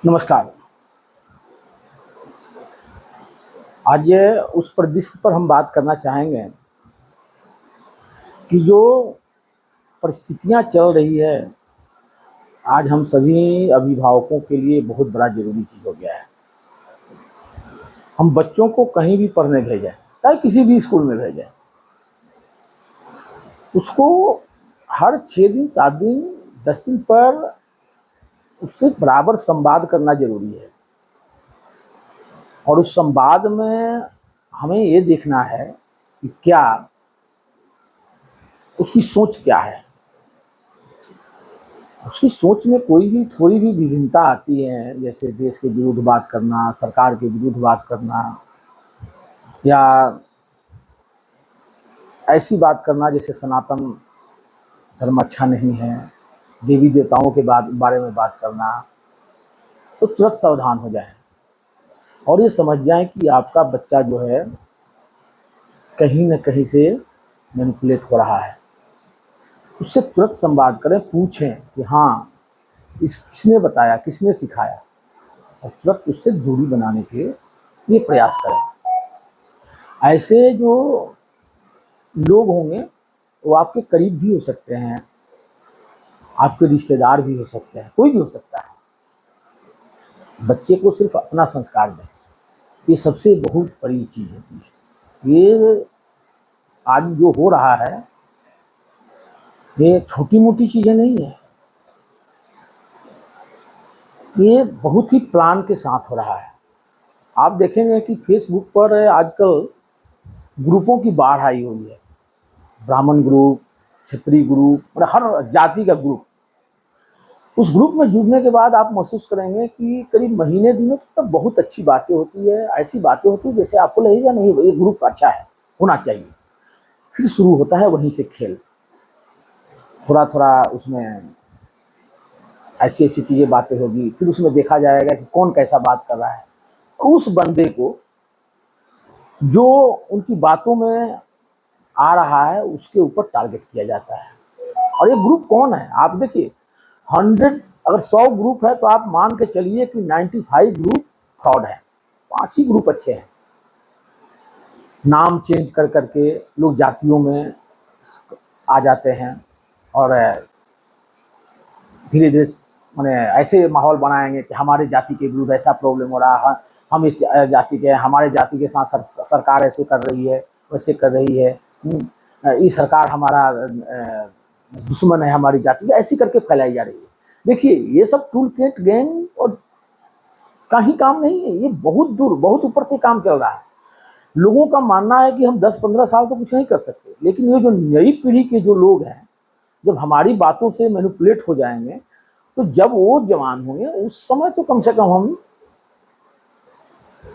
नमस्कार। आज उस परिदृश्य पर हम बात करना चाहेंगे कि जो परिस्थितियां चल रही है, आज हम सभी अभिभावकों के लिए बहुत बड़ा ज़रूरी चीज़ हो गया है। हम बच्चों को कहीं भी पढ़ने भेजें, चाहे किसी भी स्कूल में भेजें, उसको हर 6 दिन 7 दिन 10 दिन पर उससे बराबर संवाद करना ज़रूरी है। और उस संवाद में हमें ये देखना है कि क्या उसकी सोच क्या है। उसकी सोच में कोई भी थोड़ी भी विभिन्नता आती है, जैसे देश के विरुद्ध बात करना, सरकार के विरुद्ध बात करना, या ऐसी बात करना जैसे सनातन धर्म अच्छा नहीं है, देवी देवताओं के बारे में बात करना, तो तुरंत सावधान हो जाए और ये समझ जाए कि आपका बच्चा जो है कहीं न कहीं से मैनिपुलेट हो रहा है। उससे तुरंत संवाद करें, पूछें कि हाँ, किसने बताया, किसने सिखाया, और तुरंत उससे दूरी बनाने के लिए प्रयास करें। ऐसे जो लोग होंगे वो आपके करीब भी हो सकते हैं, आपके रिश्तेदार भी हो सकते हैं, कोई भी हो सकता है। बच्चे को सिर्फ अपना संस्कार दें, ये सबसे बहुत बड़ी चीज़ होती है। ये आज जो हो रहा है ये छोटी मोटी चीज़ें नहीं है, ये बहुत ही प्लान के साथ हो रहा है। आप देखेंगे कि फेसबुक पर आजकल ग्रुपों की बाढ़ आई हुई है। ब्राह्मण ग्रुप, क्षत्रिय ग्रुप, मतलब हर जाति का ग्रुप। उस ग्रुप में जुड़ने के बाद आप महसूस करेंगे कि करीब महीने दिनों तक तो बहुत अच्छी बातें होती है, ऐसी बातें होती है जैसे आपको लगेगा नहीं ये ग्रुप अच्छा है, होना चाहिए। फिर शुरू होता है वहीं से खेल, थोड़ा थोड़ा उसमें ऐसी ऐसी चीज़ें बातें होगी, फिर उसमें देखा जाएगा कि कौन कैसा बात कर रहा है। उस बंदे को जो उनकी बातों में आ रहा है उसके ऊपर टारगेट किया जाता है। और ये ग्रुप कौन है आप देखिए, 100 अगर 100 ग्रुप है तो आप मान के चलिए कि 95 ग्रुप फ्रॉड है, 5 ही ग्रुप अच्छे हैं। नाम चेंज कर करके लोग जातियों में आ जाते हैं और धीरे धीरे माने ऐसे माहौल बनाएंगे कि हमारे जाति के विरुद्ध ऐसा प्रॉब्लम हो रहा है, हम इस जाति के, हमारे जाति के साथ सरकार ऐसे कर रही है, वैसे कर रही है, ये सरकार हमारा दुश्मन है हमारी जाति का, ऐसी करके फैलाई जा रही है। देखिए ये सब टूल किट गेम और कहीं काम नहीं है, ये बहुत दूर बहुत ऊपर से काम चल रहा है। लोगों का मानना है कि हम 10-15 साल तो कुछ नहीं कर सकते, लेकिन ये जो नई पीढ़ी के जो लोग हैं, जब हमारी बातों से मैनिपुलेट हो जाएंगे तो जब वो जवान होंगे उस समय तो कम से कम हम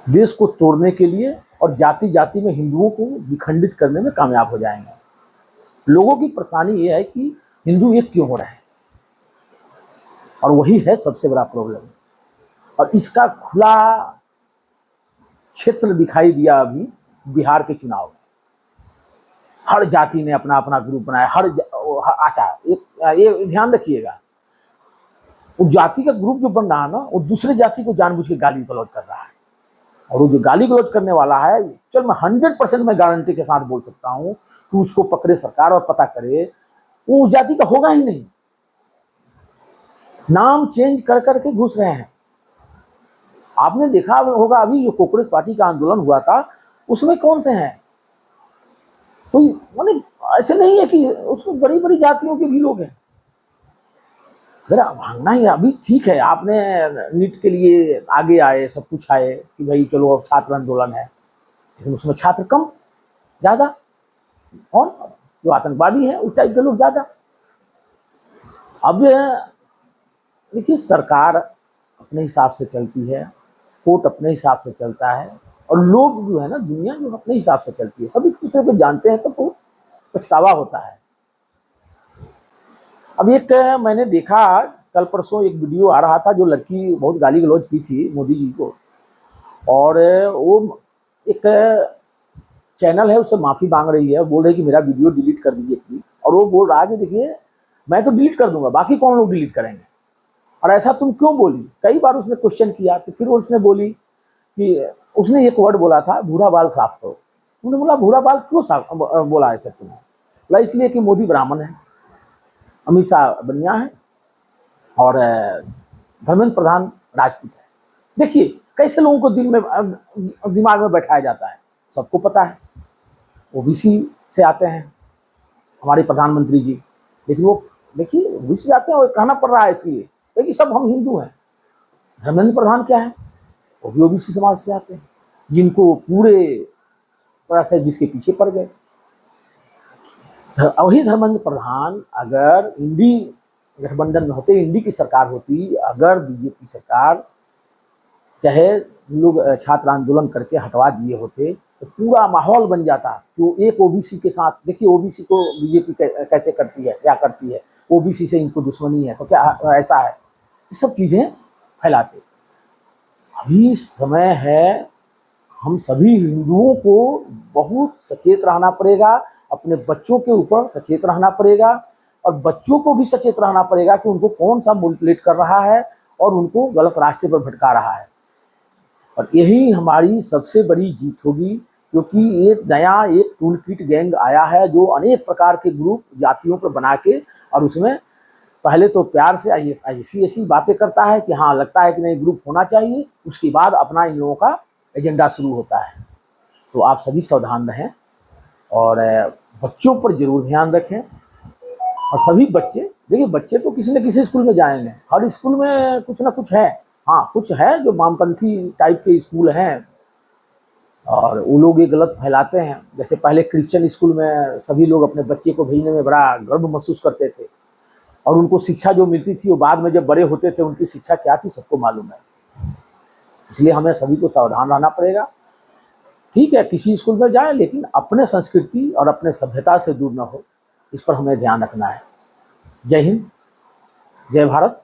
देश को तोड़ने के लिए और जाति जाति में हिंदुओं को विखंडित करने में कामयाब हो जाएंगे। लोगों की परेशानी ये है कि हिंदू एक क्यों हो रहे हैं, और वही है सबसे बड़ा प्रॉब्लम। और इसका खुला क्षेत्र दिखाई दिया अभी बिहार के चुनाव में। हर जाति ने अपना अपना ग्रुप बनाया, अच्छा ये ध्यान रखिएगा, वो जाति का ग्रुप जो बन रहा है ना, वो दूसरे जाति को जानबूझ के गाली गलौज कर रहा है। और वो जो गाली गलौज करने वाला है, चल मैं 100% मैं गारंटी के साथ बोल सकता हूँ कि उसको पकड़े सरकार और पता करे, वो उस जाति का होगा ही नहीं। नाम चेंज कर करके घुस रहे हैं। आपने देखा होगा अभी जो कांग्रेस पार्टी का आंदोलन हुआ था, उसमें कौन से हैं, कोई माने ऐसे नहीं है कि उसमें बड़ी बड़ी जातियों के भी लोग हैं। मेरा मानना ही अभी ठीक है, आपने नीट के लिए आगे आए, सब कुछ आए कि भाई चलो अब छात्र आंदोलन है, लेकिन उसमें छात्र कम, ज़्यादा कौन, जो आतंकवादी हैं उस टाइप के लोग ज़्यादा। अब देखिए सरकार अपने हिसाब से चलती है, कोर्ट अपने हिसाब से चलता है, और लोग जो है ना, दुनिया जो अपने हिसाब से चलती है, सभी एक दूसरे को जानते हैं, तो बहुत पछतावा होता है। अब एक मैंने देखा कल परसों एक वीडियो आ रहा था, जो लड़की बहुत गाली गलौज की थी मोदी जी को, और वो एक चैनल है उससे माफ़ी मांग रही है, बोल रही है कि मेरा वीडियो डिलीट कर दीजिए प्लीज। और वो बोल रहा है कि देखिए मैं तो डिलीट कर दूंगा, बाकी कौन लोग डिलीट करेंगे। और ऐसा तुम क्यों बोली? कई बार उसने क्वेश्चन किया, तो फिर उसने बोली कि उसने एक वर्ड बोला था, भूरा बाल साफ करो। उन्होंने बोला भूरा बाल क्यों साफ बोला ऐसा तुमने? बोला इसलिए कि मोदी ब्राह्मण है, अमित शाह बनिया है और धर्मेंद्र प्रधान राजपूत है। देखिए कैसे लोगों को दिमाग में बैठाया जाता है। सबको पता है ओबीसी से आते हैं हमारे प्रधानमंत्री जी, लेकिन वो देखिए ओबीसी से आते हैं, वो कहना पड़ रहा है इसलिए क्योंकि सब हम हिंदू हैं। धर्मेंद्र प्रधान क्या है? वो भी ओबीसी समाज से आते हैं, जिनको पूरे तरह से जिसके पीछे पड़ गए। वही धर्मेंद्र प्रधान अगर इंडी गठबंधन में होते, इंडी की सरकार होती, अगर बीजेपी सरकार चाहे लोग छात्र आंदोलन करके हटवा दिए होते, तो पूरा माहौल बन जाता कि वो एक ओबीसी के साथ। देखिए ओबीसी को बीजेपी कैसे करती है, क्या करती है, ओबीसी से इनको दुश्मनी है, तो क्या ऐसा है, ये सब चीज़ें फैलाते। अभी समय है, हम सभी हिंदुओं को बहुत सचेत रहना पड़ेगा, अपने बच्चों के ऊपर सचेत रहना पड़ेगा और बच्चों को भी सचेत रहना पड़ेगा कि उनको कौन सा मैनिपुलेट कर रहा है और उनको गलत रास्ते पर भटका रहा है। और यही हमारी सबसे बड़ी जीत होगी, क्योंकि ये नया एक टूल किट गैंग आया है जो अनेक प्रकार के ग्रुप जातियों पर बना के, और उसमें पहले तो प्यार से ऐसी ऐसी बातें करता है कि हाँ लगता है कि नहीं ग्रुप होना चाहिए, उसके बाद अपना इन लोगों का एजेंडा शुरू होता है। तो आप सभी सावधान रहें और बच्चों पर जरूर ध्यान रखें। और सभी बच्चे, देखिए बच्चे तो किसी न किसी स्कूल में जाएंगे, हर स्कूल में कुछ ना कुछ है। हाँ कुछ है जो वामपंथी टाइप के स्कूल हैं और वो लोग ये गलत फैलाते हैं। जैसे पहले क्रिश्चियन स्कूल में सभी लोग अपने बच्चे को भेजने में बड़ा गर्व महसूस करते थे और उनको शिक्षा जो मिलती थी वो बाद में जब बड़े होते थे उनकी शिक्षा क्या थी सबको मालूम है। इसलिए हमें सभी को सावधान रहना पड़ेगा। ठीक है किसी स्कूल में जाएं, लेकिन अपने संस्कृति और अपने सभ्यता से दूर ना हो, इस पर हमें ध्यान रखना है। जय हिंद, जय भारत।